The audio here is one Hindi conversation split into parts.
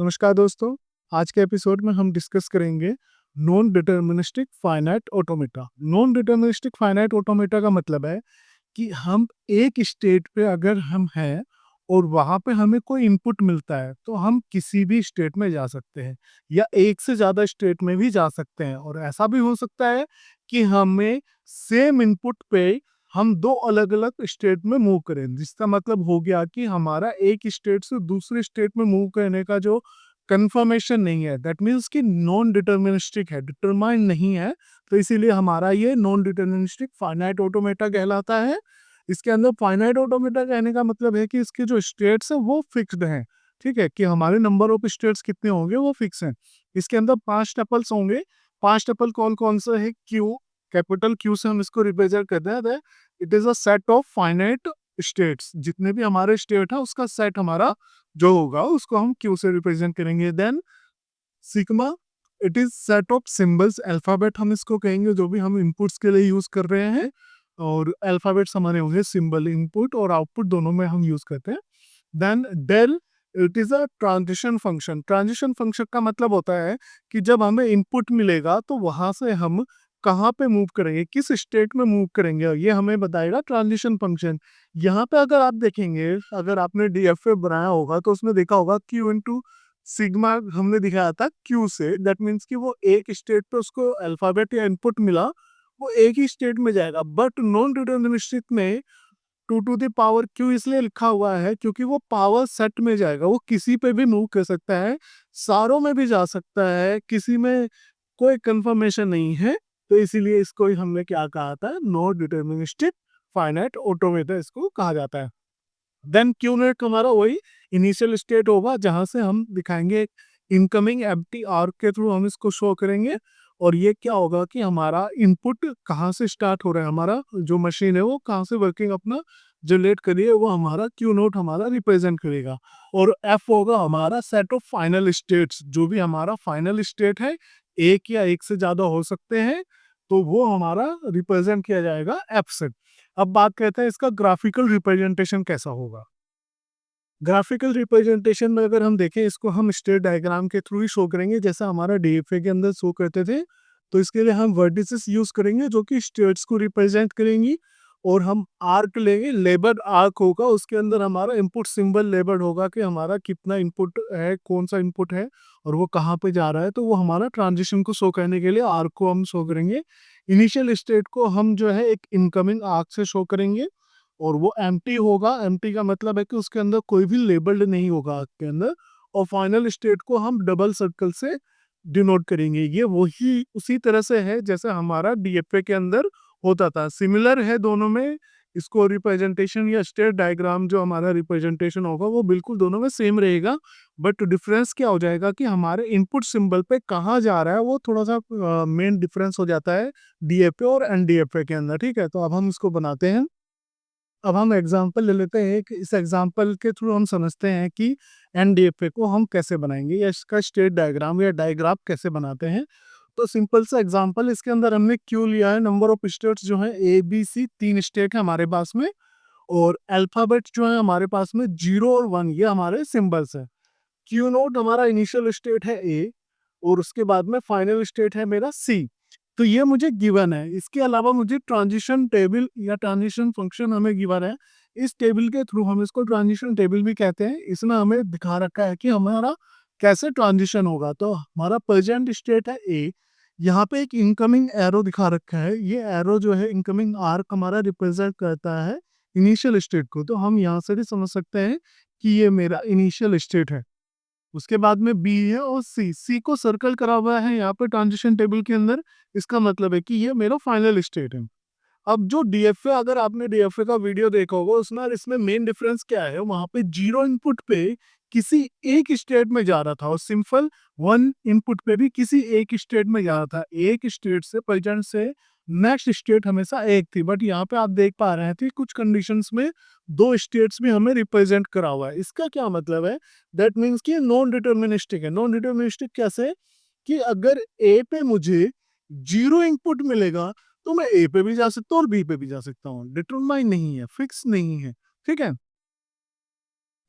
नमस्कार दोस्तों। आज के एपिसोड में हम डिस्कस करेंगे non deterministic finite automata. Non deterministic finite automata का मतलब है कि हम एक स्टेट पे अगर हम हैं और वहाँ पे हमें कोई इनपुट मिलता है तो हम किसी भी स्टेट में जा सकते हैं या एक से ज़्यादा स्टेट में भी जा सकते हैं। और ऐसा भी हो सकता है कि हमें सेम इनपुट पे हम दो अलग अलग स्टेट में मूव करें, जिसका मतलब हो गया कि हमारा एक स्टेट से दूसरे स्टेट में मूव करने का जो कंफर्मेशन नहीं है, दैट मीन्स कि नॉन डिटर्मिनिस्टिक है, डिटरमाइन नहीं है। तो इसीलिए हमारा ये नॉन डिटर्मिनिस्टिक फाइनाइट ऑटोमेटा कहलाता है। इसके अंदर फाइनाइट ऑटोमेटा कहने का मतलब है कि इसके जो स्टेट्स है वो फिक्स्ड हैं। ठीक है, कि हमारे नंबर ऑफ स्टेट्स कितने होंगे वो फिक्स हैं। इसके अंदर 5 टपल्स होंगे। 5 टपल कौन कौन सा है? क्यू, कैपिटल क्यू से हम इसको रिप्रेजेंट करते हैं। It is a set of finite states. जितने भी हमारे स्टेट है उसका सेट हमारा जो होगा उसको हम क्यू से रिप्रेजेंट करेंगे। Then sigma, it is set of symbols, alphabet हम इसको कहेंगे जो भी हम इनपुट्स के लिए यूज कर रहे हैं। और अल्फाबेट्स हमारे होंगे सिंबल, इनपुट और आउटपुट दोनों में हम यूज करते हैं। Then del, it is a transition function. Transition function का मतलब होता है कि जब हमें इनपुट मिलेगा तो वहां से हम कहाँ पे मूव करेंगे, किस स्टेट में मूव करेंगे, ये हमें बताएगा ट्रांजिशन फंक्शन। यहाँ पे अगर आप देखेंगे, अगर आपने डीएफए बनाया होगा तो उसमें देखा होगा क्यू इंटू सिग्मा हमने दिखाया था क्यू से। दैट मीन्स कि वो एक स्टेट पे उसको अल्फाबेट या इनपुट मिला, वो एक ही स्टेट में जाएगा। बट नॉन डिटर्मिनिस्टिक में 2 टू द पावर क्यू इसलिए लिखा हुआ है क्योंकि वो पावर सेट में जाएगा, वो किसी पे भी मूव कर सकता है, सारों में भी जा सकता है, किसी में कोई कंफर्मेशन नहीं है। तो इसीलिए इसको ही हमने क्या कहा था, नॉन डिटर्मिनिस्टिक फाइनाइट ऑटोमेटा इसको कहा जाता है। देन क्यू नेट हमारा वही इनिशियल स्टेट होगा जहां से हम दिखाएंगे इनकमिंग एम्प्टी आर्क के थ्रू हम इसको शो करेंगे। और ये क्या होगा कि हमारा इनपुट कहाँ से स्टार्ट हो रहा है, हमारा जो मशीन है वो कहाँ से वर्किंग अपना जनरेट करिए, वो हमारा क्यू नोट हमारा रिप्रेजेंट करेगा। और एफ होगा हमारा सेट ऑफ फाइनल स्टेट्स, जो भी हमारा फाइनल स्टेट है, एक या एक से ज्यादा हो सकते हैं, तो वो हमारा रिप्रेजेंट किया जाएगा एफ से। अब बात करते हैं इसका ग्राफिकल रिप्रेजेंटेशन कैसा होगा। ग्राफिकल रिप्रेजेंटेशन में अगर हम देखें, इसको हम स्टेट डायग्राम के थ्रू ही शो करेंगे जैसा हमारा डीएफए के अंदर शो करते थे। तो इसके लिए हम वर्टिसेस यूज करेंगे जो कि स्टेट्स को रिप्रेजेंट करेंगी। और हम आर्क लेंगे, लेबर्ड आर्क होगा, उसके अंदर हमारा इनपुट सिंबल लेबर्ड होगा कि हमारा कितना इनपुट है, कौन सा इनपुट है और वो कहाँ पे जा रहा है। तो वो हमारा ट्रांजिशन को शो करने के लिए आर्क को हम शो करेंगे। इनिशियल स्टेट को हम जो है एक इनकमिंग आर्क से शो करेंगे और वो एम्प्टी होगा। एम्प्टी का मतलब है कि उसके अंदर कोई भी लेबल्ड नहीं होगा आपके अंदर। और फाइनल स्टेट को हम डबल सर्कल से डिनोट करेंगे। ये वही उसी तरह से है जैसे हमारा डीएफए के अंदर होता था, सिमिलर है दोनों में। इसको रिप्रेजेंटेशन या स्टेट डायग्राम जो हमारा रिप्रेजेंटेशन होगा वो बिल्कुल दोनों में सेम रहेगा। बट डिफरेंस क्या हो जाएगा कि हमारे इनपुट सिंबल पे कहाँ जा रहा है वो थोड़ा सा मेन डिफरेंस हो जाता है डीएफए और एनडीएफए के अंदर। ठीक है, तो अब हम इसको बनाते हैं। अब हम एग्जाम्पल ले लेते हैं कि इस एग्जाम्पल के थ्रू हम समझते हैं कि एनडीएफए को हम कैसे बनाएंगे या इसका स्टेट डायग्राम या डायग्राफ कैसे बनाते हैं। तो सिंपल सा एग्जाम्पल, इसके अंदर हमने क्यू लिया है, नंबर ऑफ स्टेट्स जो है ए बी सी 3 स्टेट है हमारे पास में। और अल्फाबेट जो है हमारे पास में 0 और 1, ये हमारे सिंबल्स है। क्यू नोट हमारा इनिशियल स्टेट है ए और उसके बाद में फाइनल स्टेट है मेरा सी। तो ये मुझे गिवन है। इसके अलावा मुझे ट्रांजिशन टेबल या ट्रांजिशन फंक्शन हमें गिवन है। इस टेबल के थ्रू हम इसको ट्रांजिशन टेबल भी कहते हैं। इसमें हमें दिखा रखा है कि हमारा कैसे ट्रांजिशन होगा। तो हमारा प्रेजेंट स्टेट है ए, यहाँ पे एक इनकमिंग एरो दिखा रखा है। ये एरो जो है इनकमिंग आर्क हमारा रिप्रेजेंट करता है इनिशियल स्टेट को। तो हम यहाँ से भी समझ सकते हैं कि ये मेरा इनिशियल स्टेट है। उसके बाद में बी है और सी, सी को सर्कल करा हुआ है यहाँ पे ट्रांजिशन टेबल के अंदर। इसका मतलब है कि ये मेरा फाइनल स्टेट है। अब जो डीएफए, अगर आपने डीएफए का वीडियो देखा होगा उसमें, और इसमें मेन डिफरेंस क्या है, वहां पे 0 इनपुट पे किसी एक स्टेट में जा रहा था और सिंपल 1 इनपुट पे भी किसी एक स्टेट में जा रहा था। एक स्टेट से प्रेजेंट से नेक्स्ट स्टेट हमेशा एक थी। बट यहाँ पे आप देख पा रहे थे कुछ कंडीशंस में 2 स्टेट्स भी हमें रिप्रेजेंट करा हुआ है। इसका क्या मतलब है, दैट मीन्स कि नॉन डिटर्मिनिस्टिक है। नॉन डिटर्मिनिस्टिक कैसे, कि अगर ए पे मुझे 0 इनपुट मिलेगा तो मैं ए पे भी जा सकता हूँ और बी पे भी जा सकता हूँ। डिटरमाइन नहीं है, फिक्स नहीं है। ठीक है,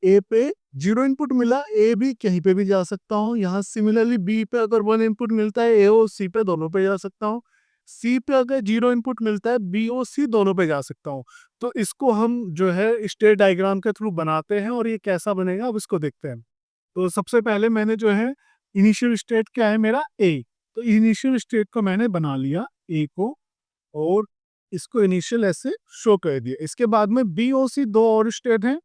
ए पे 0 इनपुट मिला, ए भी कहीं पे भी जा सकता हूँ। यहाँ सिमिलरली बी पे अगर 1 इनपुट मिलता है, ए और सी पे दोनों पे जा सकता हूँ। सी पे अगर 0 इनपुट मिलता है, बी और सी दोनों पे जा सकता हूँ। तो इसको हम जो है स्टेट डायग्राम के थ्रू बनाते हैं और ये कैसा बनेगा अब इसको देखते हैं। तो सबसे पहले मैंने जो है इनिशियल स्टेट क्या है मेरा ए, तो इनिशियल स्टेट को मैंने बना लिया ए को, और इसको इनिशियल ऐसे शो कर दिया। इसके बाद में बी और सी दो और स्टेट हैं,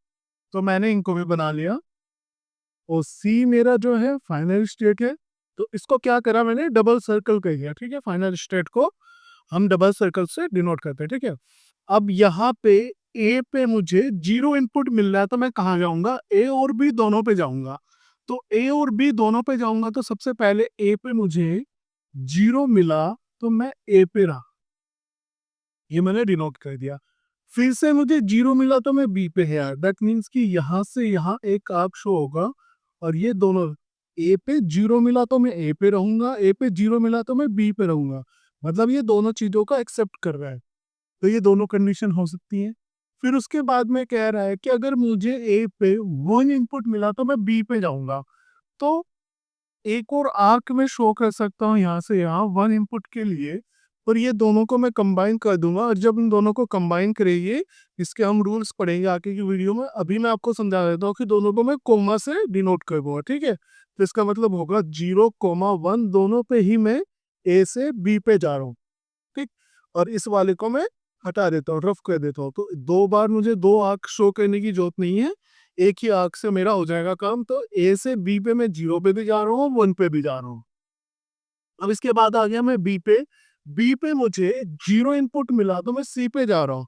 तो मैंने इनको भी बना लिया, और सी मेरा जो है फाइनल स्टेट है। तो इसको क्या करा मैंने, डबल सर्कल कर दिया। ठीक है, फाइनल स्टेट को हम डबल सर्कल से डिनोट करते हैं। ठीक है, अब यहाँ पे ए पे मुझे 0 इनपुट मिल रहा है, तो मैं कहाँ जाऊंगा, ए और बी दोनों पे जाऊंगा। तो ए और बी दोनों पे जाऊंगा, तो सबसे पहले ए पे मुझे 0 मिला, तो मैं ए पे रहा, ये मैंने डिनोट कर दिया। फिर से मुझे 0 मिला, तो मैं बी पे है यार। दैट मीन्स कि यहाँ से यहाँ एक आर्क शो होगा, और ये दोनों ए पे 0 मिला तो मैं ए पे रहूंगा, ए पे 0 मिला तो मैं बी पे रहूंगा। मतलब ये दोनों चीजों का एक्सेप्ट कर रहा है। तो ये दोनों कंडीशन हो सकती हैं। फिर उसके बाद में कह रहा है कि अगर मुझे ए पे 1 इनपुट मिला तो मैं बी पे जाऊंगा। तो एक और आर्क में शो कर सकता हूँ यहाँ से यहाँ 1 इनपुट के लिए, और ये दोनों को मैं कंबाइन कर दूंगा। और जब इन दोनों को कंबाइन करेंगे, इसके हम रूल्स पढ़ेंगे आगे की वीडियो में। अभी मैं आपको समझा देता हूँ कि दोनों को मैं कोमा से डिनोट कर दूंगा। ठीक है, तो इसका मतलब होगा 0,1 दोनों पे ही मैं ए से बी पे जा रहा हूँ। ठीक, और इस वाले को मैं हटा देता हूँ, रफ कर देता हूँ। तो दो बार मुझे दो आर्क शो करने की जरूरत नहीं है, एक ही आर्क से मेरा हो जाएगा काम। तो ए से बी पे मैं 0 पे भी जा रहा हूँ, 1 पे भी जा रहा हूँ। अब इसके बाद आ गया मैं बी पे। बी पे मुझे 0 इनपुट मिला, तो मैं सी पे जा रहा हूँ।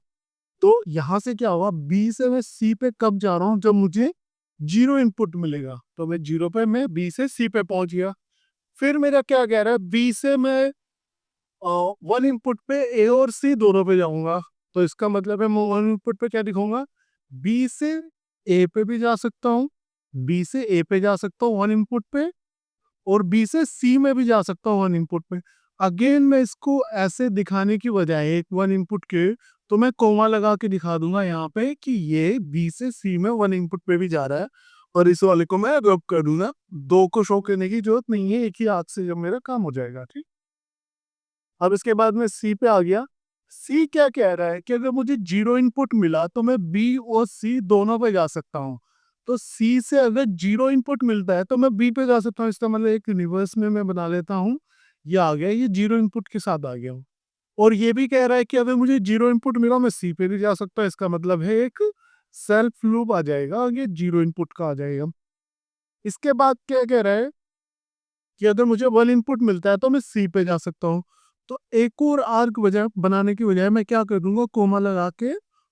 तो यहां से क्या हुआ, बी से मैं सी पे कब जा रहा हूँ, जब मुझे 0 इनपुट मिलेगा। तो मैं 0 पे, मैं बी से सी पे पहुंच गया। फिर मेरा क्या कह रहा है, बी से मैं 1 इनपुट पे ए और सी दोनों पे जाऊंगा। तो इसका मतलब है मैं 1 इनपुट पे क्या दिखाऊंगा, बी से ए पे भी जा सकता हूँ, बी से ए पे जा सकता हूँ 1 इनपुट पे, और बी से सी में भी जा सकता हूँ 1 इनपुट पे। अगेन मैं इसको ऐसे दिखाने की बजाय एक 1 इनपुट के, तो मैं कोमा लगा के दिखा दूंगा यहाँ पे कि ये बी से सी में 1 इनपुट पे भी जा रहा है, और इस वाले को मैं रब कर दूंगा। दो को शो करने की जरूरत नहीं है, एक ही हाथ से जब मेरा काम हो जाएगा। ठीक, अब इसके बाद में सी पे आ गया। सी क्या कह रहा है कि अगर मुझे 0 इनपुट मिला, तो मैं बी और सी दोनों पे जा सकता हूँ। तो सी से अगर 0 इनपुट मिलता है, तो मैं बी पे जा सकता हूँ। इसका मतलब एक रिवर्स में मैं बना लेता हूँ। ये आ गया, ये 0 इनपुट के साथ आ गया हूँ। और ये भी कह रहा है कि अगर मुझे 0 इनपुट मिला, मैं सी पे भी जा सकता हूँ। इसका मतलब है एक सेल्फ लूप आ जाएगा, ये 0 इनपुट का आ जाएगा। इसके बाद क्या कह रहा है कि अगर मुझे 1 इनपुट मिलता है, तो मैं सी पे जा सकता हूँ। तो एक और आर्क बजाय बनाने की बजाय मैं क्या कर दूंगा, कोमा लगा के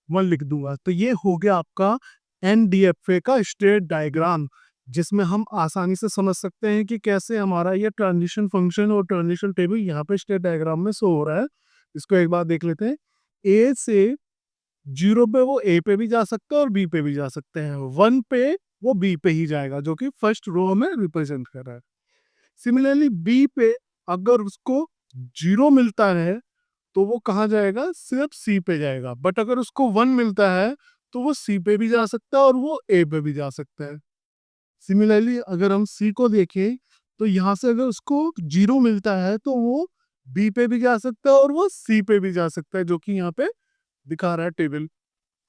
1 लिख दूंगा। तो ये हो गया आपका एनडीएफए का स्टेट डायग्राम, जिसमें हम आसानी से समझ सकते हैं कि कैसे हमारा ये ट्रांजिशन फंक्शन और ट्रांजिशन टेबल यहाँ पे स्टेट डायग्राम में शो हो रहा है। इसको एक बार देख लेते हैं। ए से 0 पे वो ए पे भी जा सकते हैं और बी पे भी जा सकते हैं, 1 पे वो बी पे ही जाएगा, जो कि फर्स्ट रो में रिप्रेजेंट कर रहा है। सिमिलरली बी पे अगर उसको 0 मिलता है, तो वो कहाँ जाएगा, सिर्फ सी पे जाएगा। बट अगर उसको 1 मिलता है, तो वो सी पे भी जा सकता है और वो ए पे भी जा सकता है। सिमिलरली अगर हम सी को देखें, तो यहाँ से अगर उसको 0 मिलता है, तो वो बी पे भी जा सकता है और वो सी पे भी जा सकता है, जो कि यहाँ पे दिखा रहा है टेबल।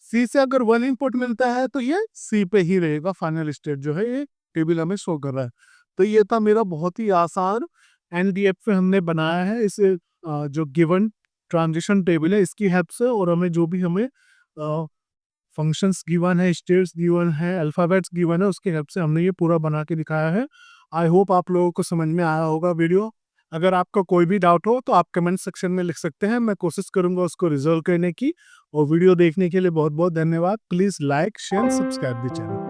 सी से अगर 1 इनपुट मिलता है, तो ये सी पे ही रहेगा। फाइनल स्टेट जो है ये टेबल हमें शो कर रहा है। तो ये था मेरा बहुत ही आसान एनडीएफ पे हमने बनाया है इसे, जो गिवन ट्रांजिशन टेबल है इसकी हेल्प से। और हमें जो भी हमें फंक्शंस गिवन है, स्टेट्स गिवन है, अल्फाबेट्स गिवन है, उसकी हेल्प से हमने ये पूरा बना के दिखाया है। आई होप आप लोगों को समझ में आया होगा वीडियो। अगर आपका कोई भी डाउट हो, तो आप कमेंट सेक्शन में लिख सकते हैं, मैं कोशिश करूंगा उसको रिजॉल्व करने की। और वीडियो देखने के लिए बहुत बहुत धन्यवाद। Please like share subscribe the channel.